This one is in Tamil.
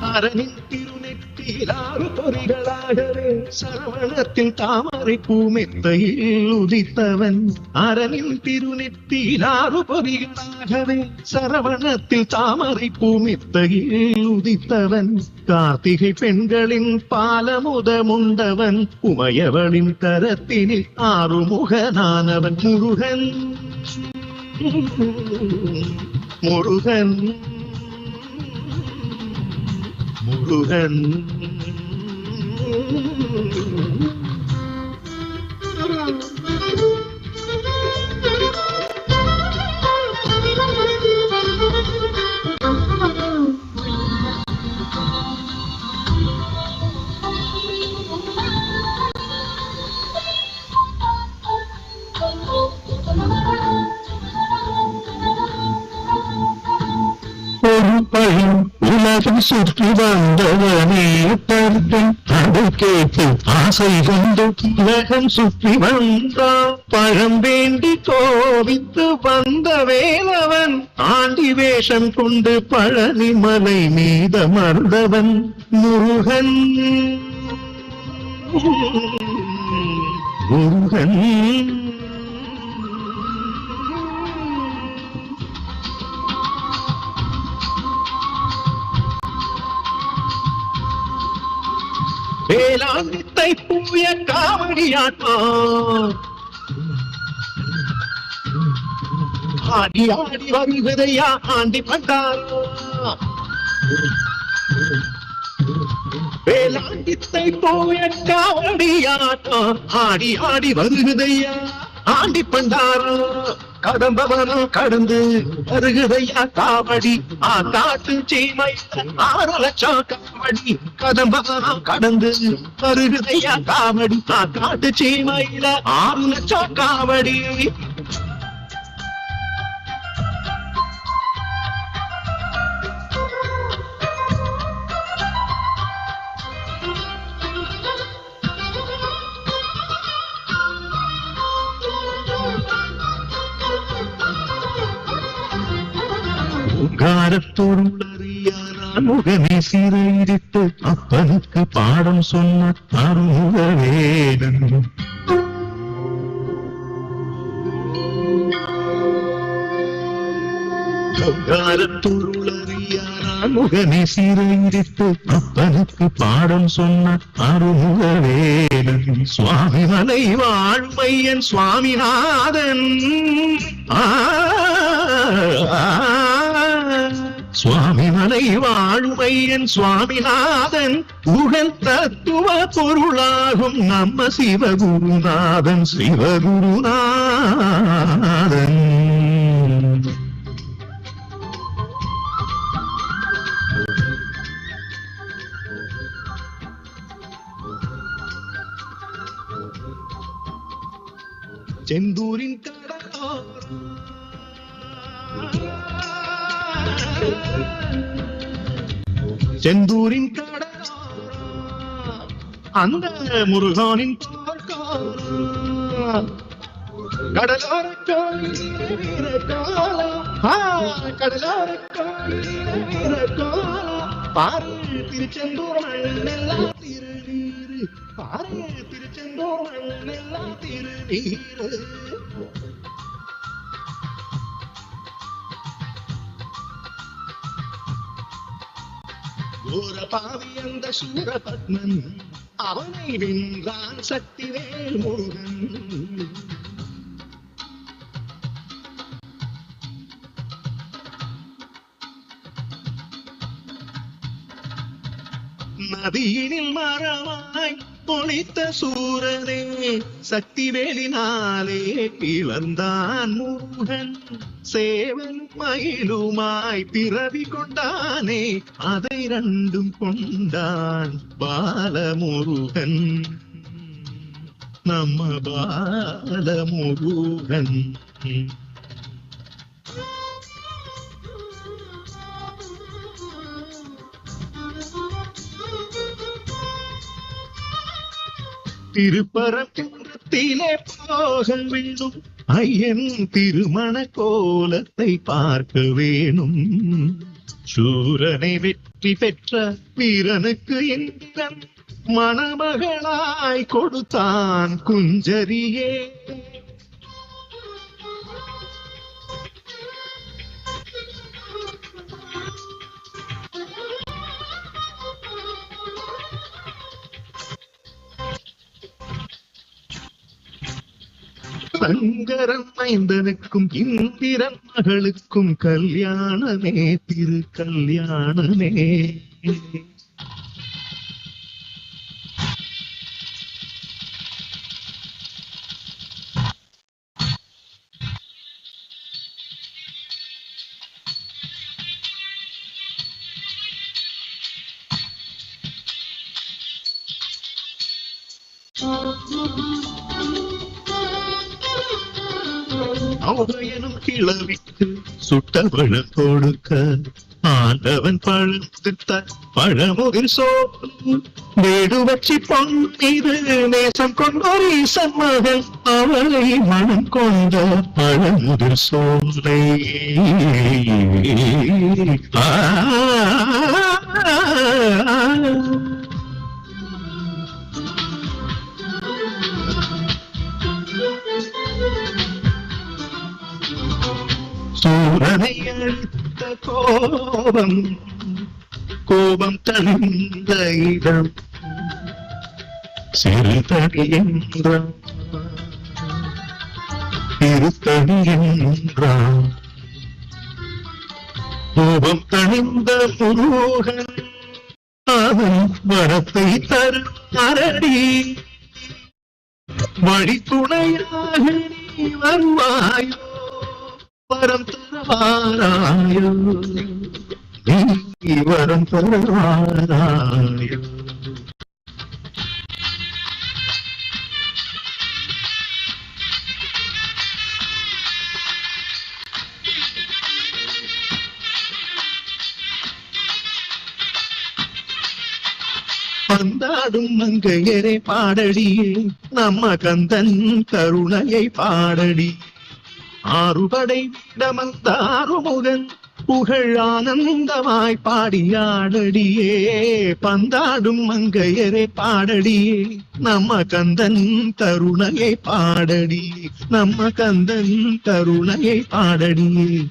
அரணின் திருநெற்றியிலாறு பொறிகளாகவே சரவணத்தில் தாமரை பூமெத்தையில் உதித்தவன். அரணின் திருநெற்றியிலாறு பொறிகளாகவே சரவணத்தில் தாமரை பூமெத்தையில் உதித்தவன். கார்த்திகை பெண்களின் பாலமுதமுண்டவன். உமையவளின் கரத்தினில் ஆறுமுகனானவன். முருகன் முருகன் முருகன். உலகம் சுற்றி வந்தவனே தர்க்கம் அது கேட்டு ஆசை கொண்டு உலகம் சுற்றி வந்தான். பழம் வேண்டி கோவித்து வந்த வேலவன். ஆண்டி வேஷம் கொண்டு பழனி மலை மீதமர்ந்தவன். முருகன் முருகன். வேளாண்மை பூய காவடியாட்டம் ஆடி ஆடி வருவதையா ஆண்டி பண்டாரோ. வேளாண்மை பூய காவடியாட்டம் ஆடி ஆடி வருவதையா ஆண்டி பண்டாரோ. கடம்பவனும் கடந்து வருகுதையா காவடி. காட்டு சீமை 6 லட்சம் காவடி. கடம்பவனும் கடந்து வருகுதையா காவடி. காட்டு சீமையில 6 லட்சம் காவடி. காரத்தொருளறியான் முகமே சிறையிட்டு அப்பனுக்கு பாடம் சொன்ன அருமுகவேதன். காரத்தொருளறியான் முகமே சிறையிட்டு அப்பனுக்கு பாடம் சொன்ன அருமுகவேதன். சுவாமி மலை வாழ்மையன் சுவாமிநாதன். சுவாமி மலை வாழுமையன் சுவாமிநாதன். உடல் தத்துவ பொருளாகும் நம்ம சிவகுருநாதன். சிவகுருநாதன். செந்தூரின் கடலோரம் செந்தூரின் கடலோரம் அந்த முருகனின் கடலோர கடலோர பாரு திருச்செந்தூர் மண்ணெல்லாம் திருநீரு. பாரு திருச்செந்தூர் மண்ணெல்லாம் திருநீரு. கோரபாவி அந்த சூரபத்மன். அவனை வென்றான் சக்திவேல் முருகன். நதியினில் மரமாய் பொழித்த சூரனே சக்திவேலினாலே பிளந்தான் முருகன். சேவன் மயிலுமாய் பிறவி கொண்டானே அதை 2ம் கொண்டான் பாலமுருகன். நம்ம பாலமுருகன். திருப்பரங்குன்றத்திலே போக வேணும். ஐயன் திருமண கோலத்தை பார்க்க வேணும். சூரனை வெற்றி வெற்றி பெற்ற வீரனுக்கு இந்திரன் மணமகளாய் கொடுத்தான் குஞ்சரியே. சங்கரன் மைந்தனுக்கும் இந்திரன் மகளுக்கும் கல்யாணமே திரு கல்யாணமே. எனும் கிளவிக்கு சுட்டபழம் கொடுக்க ஆண்டவன் பழுத்த பழமுதிர் சோறு வீடு வச்சி பொன்மீது நேசம் கொண்டோர் ஈசன் மகள் அவளை மனம் கொண்ட பழமுதிர் சோலை. சூரனை அழித்த கோபம் கோபம் தணிந்த இடம் சிறுதடி என்றான் திருத்தடி என்றான். கோபம் தணிந்த முருகன் அவன் வரத்தை தரும் அரடி வழித்துணையாக நீ வருவாயோ வரம் தரவாராயோ நீ வரம் தரவாராயோ. பந்தாடும் மங்கையரை பாடடியே நம்ம கந்தன் கருணையை பாடடி. ஆறுபடை விடமந்தாறுமுகன் புகழ் ஆனந்தமாய் பாடியாடடியே. பந்தாடும் மங்கையரை பாடடியே நம்ம கந்தன் கருணையை பாடடி. நம்ம கந்தன் கருணையை பாடடியே.